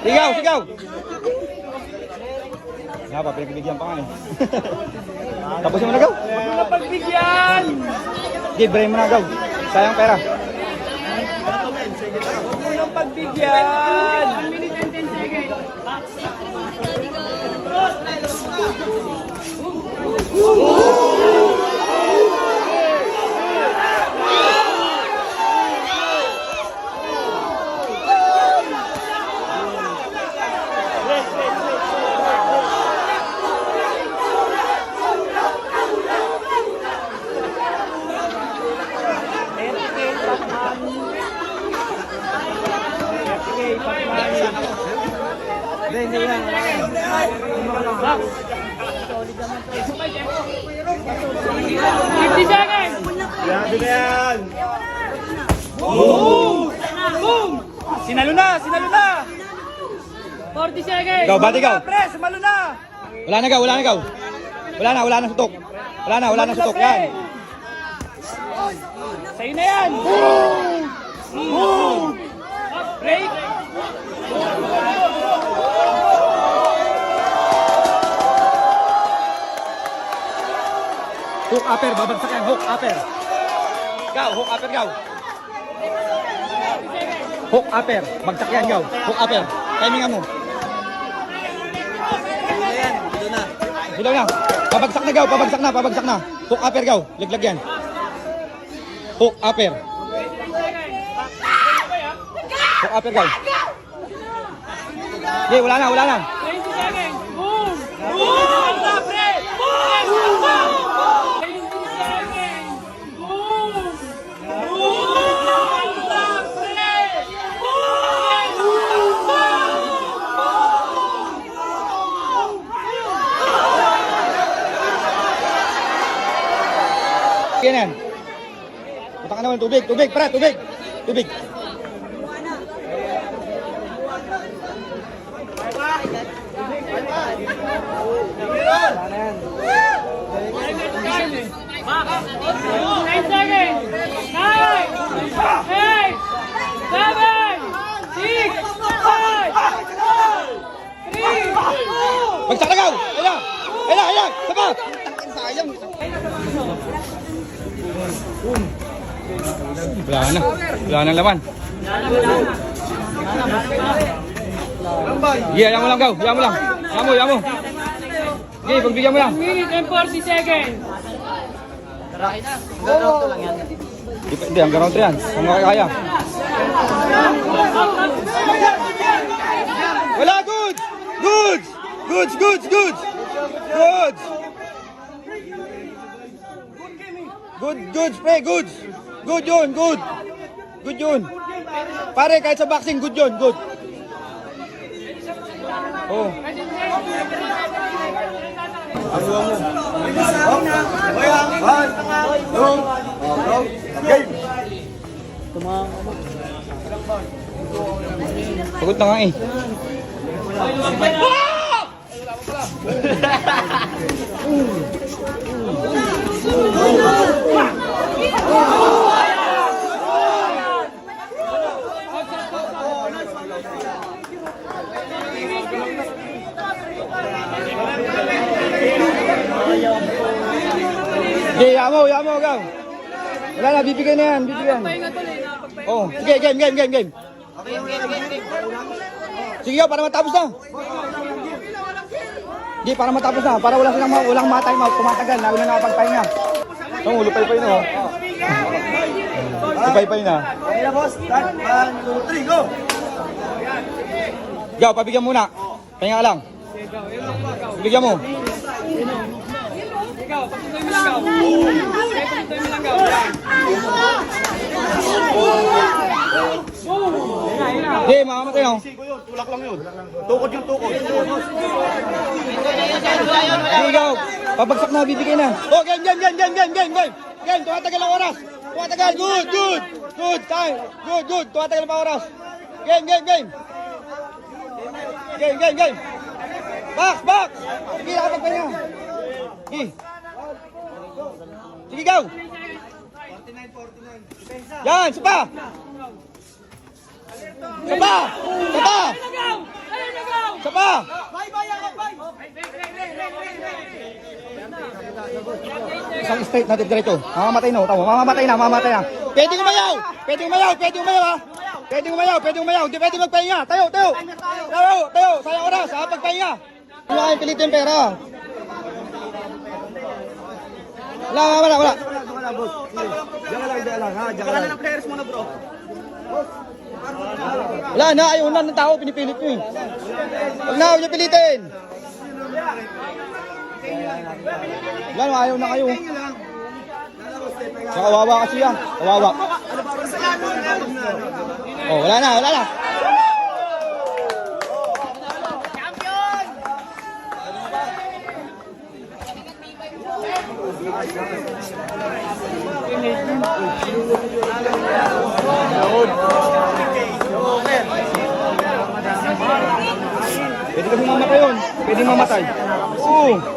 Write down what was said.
Sigaw, sigaw! Nga pa, pinagbigyan pa nga eh. Tapos mo na gaw? Huwag mo na pagbigyan! Give, brain mo na gaw. Sayang pera. Huwag mo na pagbigyan! 1 minute and 10 seconds. Hindi yan. 50 seconds! Grabe na yan. Boom! Boom! Sinalo na, sinalo na. 40 seconds! Gaw, bati gaw. Pre, sumalo na! Wala na gaw, wala na gaw. Wala na sutok. Wala na sutok. Yan. Sa'yo na yan! Boom! Break! Hook upper, babagsak yan. Hook upper. Gaw, hook upper gaw. Hook upper, bagsak yan gaw. Hook upper. Timingan mo. Hilaw na. Pabagsak na gaw, pabagsak na. Hook upper gaw. Liglag yan. Hook upper. Hook upper gaw. Okay, wala na. 20 seconds! Boom! Boom! Pre! Boom! 20 seconds! Boom! Boom! Pre! Yan. Punta ka naman, tubig, pre, tubig. Nine seconds! 9! 8! 7! 6! 5! 3! Bagsak na gaw! Ayan! Saba! Sayang. Wala na laman. Yan mo lang gaw, yan mo lang. Yan mo. Okay, pagbigyan mo lang. 1 minute and 40 seconds! Hindi, hanggang round 3 yan. Kung makakaya. Wala, goods! Goods, pre, goods! Good yun. Pare, kahit sa boxing, good yun, good. Oh. Pagod na nga eh. Okay, yamo, gaw. Wala na, bibigyan na yan, bibigyan. Oh, sige, game. Sige, gaw, para matapos na. Hindi, para matapos na. Para walang matay, tumatagal. Lalo na nakapagpahinga. Oh, lupay-pay na, oh. Lupay-pay na. Okay na, boss. 1, 2, 3, go! Gaw, pabigyan muna. Pahinga ka lang. Bigyan mo. Pagsunduin mo langgaw. Okay, pagsunduin mo langgaw. Hindi, mamamatay oh. Tulak lang yun. Tukod yung tukod. Sige, go. Pabagsak na, bibigay na. Oh, game. Game, tumatagal ang oras. Tumatagal, good. Time, good. Tumatagal pa oras. Game. Game. Back. Sige, nakapagpahinga. Sige, go. Yan, sapa. Isang straight natin diretso. Mamamatay na. Pwede umayaw ha. Pwede umayaw. Hindi pwede magpahinga. Tayo. Sayang oras, ha, pagpahinga. Hindi kayo pilit yung pera. Wala. Diyan lang ng players muna, bro. Wala na, ayaw na ng tao, pinipilit nyo eh. Huwag nyo pilitin. Wala na, ayaw na kayo. Sa kawawa kasi yan, kawawa. Oh, wala na. Pwede kami mamatay yun. Pwede mamatay. Oo.